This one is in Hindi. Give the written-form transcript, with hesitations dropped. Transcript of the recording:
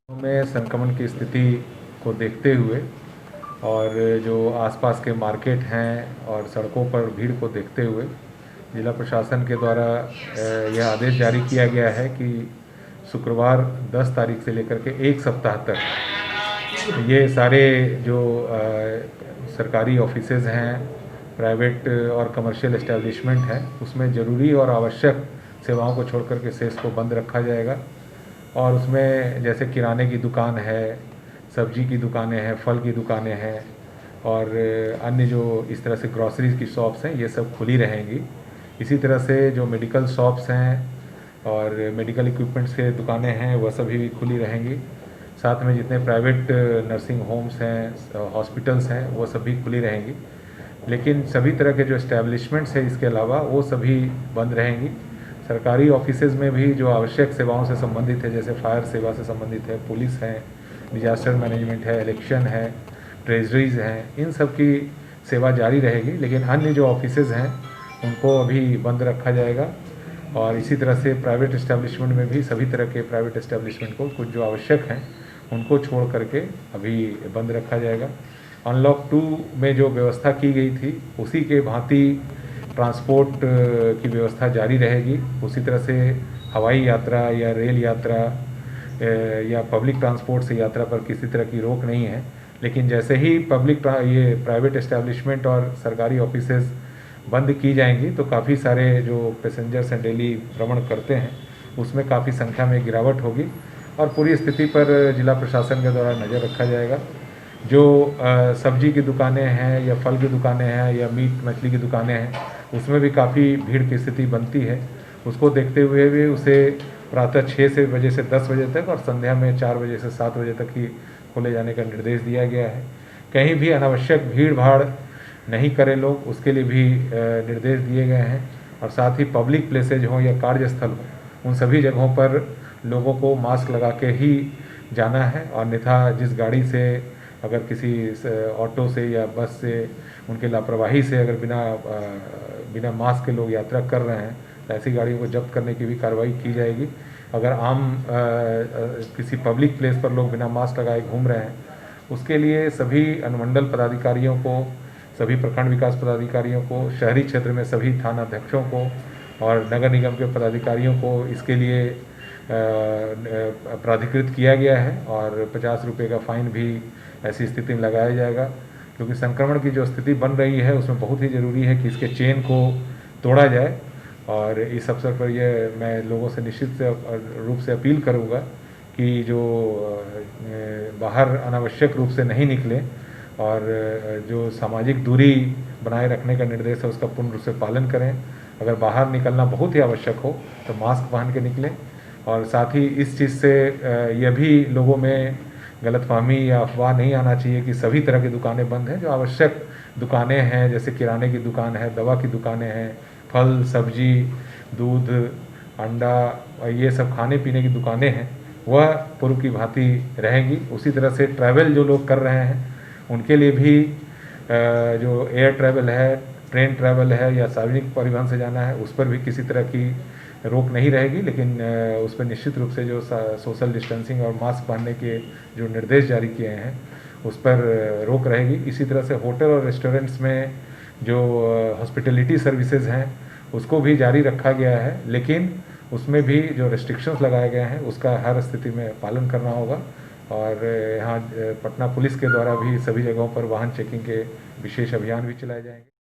में संक्रमण की स्थिति को देखते हुए और जो आसपास के मार्केट हैं और सड़कों पर भीड़ को देखते हुए जिला प्रशासन के द्वारा यह आदेश जारी किया गया है कि शुक्रवार 10 तारीख से लेकर के एक सप्ताह तक ये सारे जो सरकारी ऑफिसेज हैं, प्राइवेट और कमर्शियल एस्टेब्लिशमेंट हैं, उसमें ज़रूरी और आवश्यक सेवाओं को छोड़ कर के शेष को बंद रखा जाएगा। और उसमें जैसे किराने की दुकान है, सब्जी की दुकानें हैं, फल की दुकानें हैं और अन्य जो इस तरह से ग्रॉसरीज की शॉप्स हैं, ये सब खुली रहेंगी। इसी तरह से जो मेडिकल शॉप्स हैं और मेडिकल इक्विपमेंट्स के दुकानें हैं, वह सभी खुली रहेंगी। साथ में जितने प्राइवेट नर्सिंग होम्स हैं, हॉस्पिटल्स हैं, वो सभी खुली रहेंगी। लेकिन सभी तरह के जो इस्टेब्लिशमेंट्स हैं इसके अलावा वो सभी बंद रहेंगी। सरकारी ऑफिसेज में भी जो आवश्यक सेवाओं से संबंधित है, जैसे फायर सेवा से संबंधित है, पुलिस है, डिजास्टर मैनेजमेंट है, इलेक्शन है, ट्रेजरीज हैं, इन सब की सेवा जारी रहेगी। लेकिन अन्य जो ऑफिसेज हैं उनको अभी बंद रखा जाएगा। और इसी तरह से प्राइवेट इस्टेब्लिशमेंट में भी सभी तरह के प्राइवेट इस्टेब्लिशमेंट को कुछ जो आवश्यक हैं उनको छोड़ करके अभी बंद रखा जाएगा। अनलॉक 2 में जो व्यवस्था की गई थी उसी के भांति ट्रांसपोर्ट की व्यवस्था जारी रहेगी। उसी तरह से हवाई यात्रा या रेल यात्रा या पब्लिक ट्रांसपोर्ट से यात्रा पर किसी तरह की रोक नहीं है। लेकिन जैसे ही ये प्राइवेट एस्टेब्लिशमेंट और सरकारी ऑफिसेज बंद की जाएंगी तो काफ़ी सारे जो पैसेंजर्स हैं डेली भ्रमण करते हैं उसमें काफ़ी संख्या में गिरावट होगी और पूरी स्थिति पर जिला प्रशासन के द्वारा नज़र रखा जाएगा। जो सब्जी की दुकानें हैं या फल की दुकानें हैं या मीट मछली की दुकानें हैं उसमें भी काफ़ी भीड़ की स्थिति बनती है। उसको देखते हुए भी उसे प्रातः 6 बजे से 10 बजे तक और संध्या में 4 बजे से 7 बजे तक ही खोले जाने का निर्देश दिया गया है। कहीं भी अनावश्यक भीड़ भाड़ नहीं करें लोग, उसके लिए भी निर्देश दिए गए हैं। और साथ ही पब्लिक प्लेसेज हों या कार्यस्थल हों, उन सभी जगहों पर लोगों को मास्क लगा के ही जाना है। और अन्यथा जिस गाड़ी से अगर किसी ऑटो से या बस से उनके लापरवाही से अगर बिना मास्क के लोग यात्रा कर रहे हैं तो ऐसी गाड़ियों को जब्त करने की भी कार्रवाई की जाएगी। अगर किसी पब्लिक प्लेस पर लोग बिना मास्क लगाए घूम रहे हैं उसके लिए सभी अनुमंडल पदाधिकारियों को, सभी प्रखंड विकास पदाधिकारियों को, शहरी क्षेत्र में सभी थाना अध्यक्षों को और नगर निगम के पदाधिकारियों को इसके लिए प्राधिकृत किया गया है और 50 रुपये का फाइन भी ऐसी स्थिति में लगाया जाएगा। क्योंकि संक्रमण की जो स्थिति बन रही है उसमें बहुत ही ज़रूरी है कि इसके चेन को तोड़ा जाए। और इस अवसर पर मैं लोगों से निश्चित रूप से अपील करूँगा कि जो बाहर अनावश्यक रूप से नहीं निकलें और जो सामाजिक दूरी बनाए रखने का निर्देश है उसका पूर्ण रूप से पालन करें। अगर बाहर निकलना बहुत ही आवश्यक हो तो मास्क पहन के निकलें। और साथ ही इस चीज़ से यह भी लोगों में गलतफहमी या अफवाह नहीं आना चाहिए कि सभी तरह की दुकानें बंद हैं। जो आवश्यक दुकानें हैं जैसे किराने की दुकान है, दवा की दुकानें हैं, फल सब्जी, दूध, अंडा, ये सब खाने पीने की दुकानें हैं, वह पूर्व की भांति रहेंगी। उसी तरह से ट्रैवल जो लोग कर रहे हैं उनके लिए भी जो एयर ट्रैवल है, ट्रेन ट्रैवल है या सार्वजनिक परिवहन से जाना है उस पर भी किसी तरह की रोक नहीं रहेगी। लेकिन उस पर निश्चित रूप से जो सोशल डिस्टेंसिंग और मास्क पहनने के जो निर्देश जारी किए हैं उस पर रोक रहेगी। इसी तरह से होटल और रेस्टोरेंट्स में जो हॉस्पिटलिटी सर्विसेज हैं उसको भी जारी रखा गया है, लेकिन उसमें भी जो रेस्ट्रिक्शंस लगाए गए हैं उसका हर स्थिति में पालन करना होगा। और यहाँ पटना पुलिस के द्वारा भी सभी जगहों पर वाहन चेकिंग के विशेष अभियान भी चलाए जाएंगे।